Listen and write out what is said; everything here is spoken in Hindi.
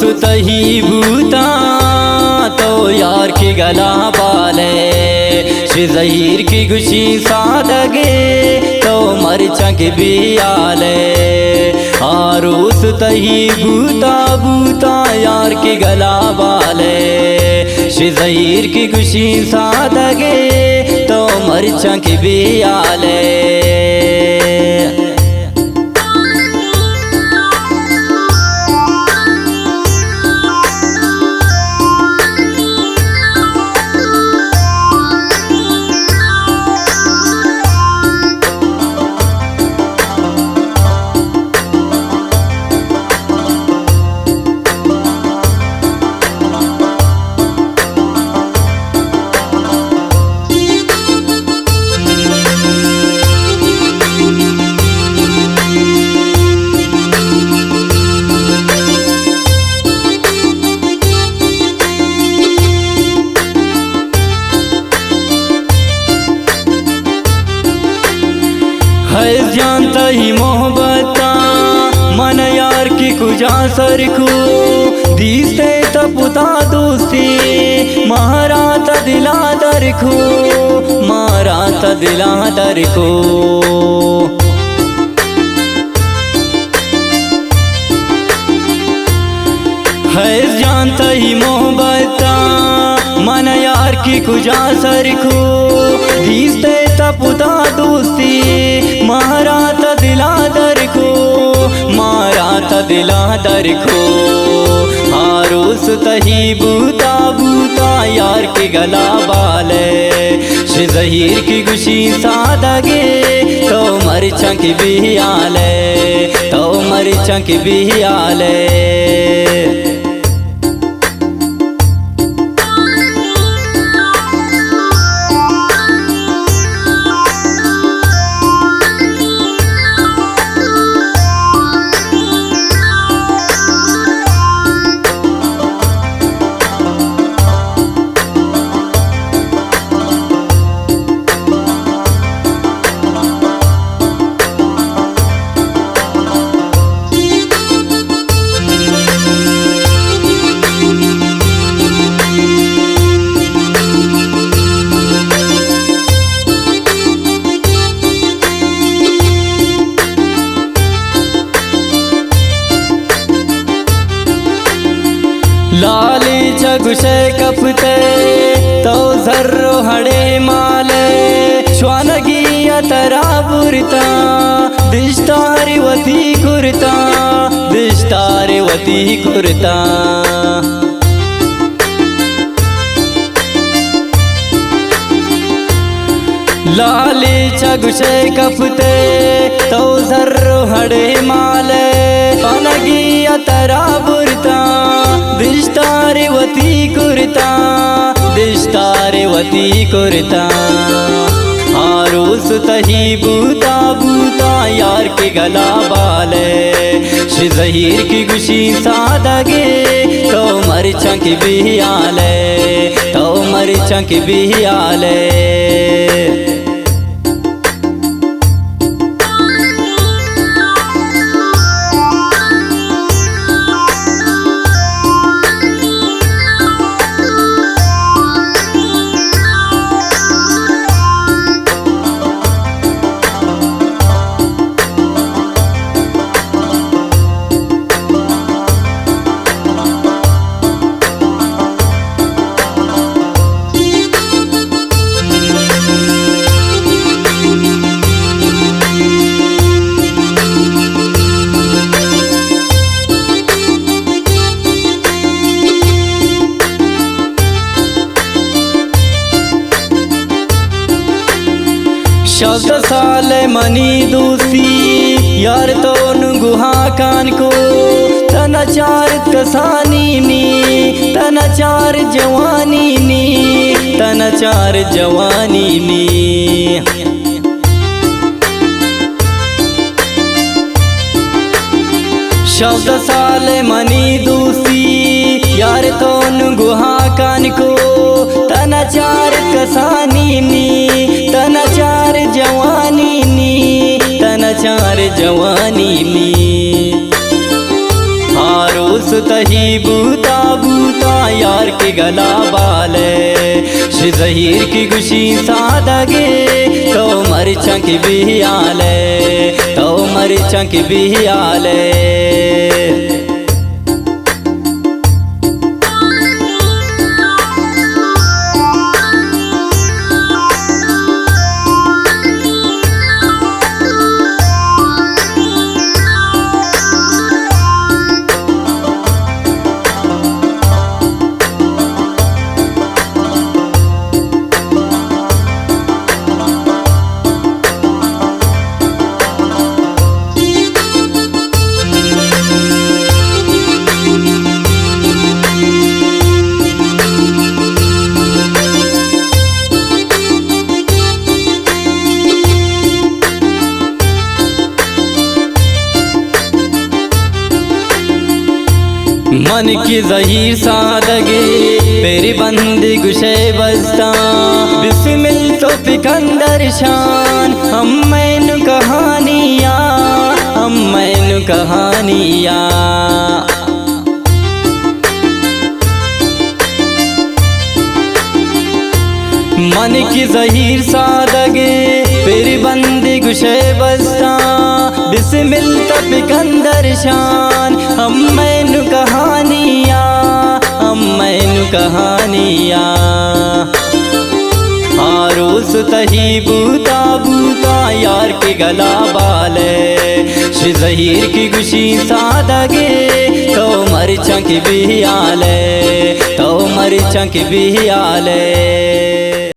सुतही भूता तो यार की गला बाले श्री ज़हीर की गुशी सादगे तो मरचक भी आले आरूस तही भूता भूता यार की गला बाले श्री ज़हीर की गुशी सादगे तो मरचक भी आले। है जानता ही मोहब्बता मन यार की कुजा सरखू दीसे तपुता दोस्ती मारा त दिला दरखू मारा त दिला दरखू। है जानता ही मोहब्बता मन यार की कुजा सरखू दीसे तपुता दोस्ती मारा त दिला दरखो मारा त दिला दरखो आरूस तही बूता बूता यार की गला बाले श्री ज़हीर की गुशी सादगे तो मरचक भी आले तो मरचक भी आले। लाली चगुशे कपते तो जर्रो हड़े माले श्वानगी तरा बुरता दिष्टारी वती कुरता दिष्टारी वती कुरता। लाली चगुशे कपते तो जर्रो हड़े माले श्वानगी तरा बुरता दिष्टारे वती कुरता दिष्टारे वती कुरता आरूस तही बूता बूता यार की गला बाले श्री ज़हीर की गुशी सादगे तो मरचक भी आले तो मरचक भी आले। शब्द साले मनी दूसी यार तो गुहा कान को तनाचार कसानी नी तनाचार जवानी नी तनाचार जवानी नी। शब्द साले मनी दूसी यार तो गुहा कान को तनाचार कसानी नी तनाचार जवानी नी तनाचार जवानी नी। हारो सुतही बूता बूता यार के गला बाले ज़हीर की गुशी सादगे तो मरचां की बियाले तो मरचां की बियाले मन की ज़हीर सादगी तेरी बंदी गुशे बस्ता बिस्मिल तो फिकंदर शान हम मैनू कहानियाँ हम मैनू कहानियाँ मन की ज़हीर सादगी तेरी बंदी गुशे बस्ता बिस्मिल तो फिकंदर शान हम मैनू कहानियाँ हम मैनू कहानियाँ आरोस तही बूता बूता यार के गला बाले ज़हीर की गुशी सादगे तो मरचां की बियाले तो मरचां की बियाले।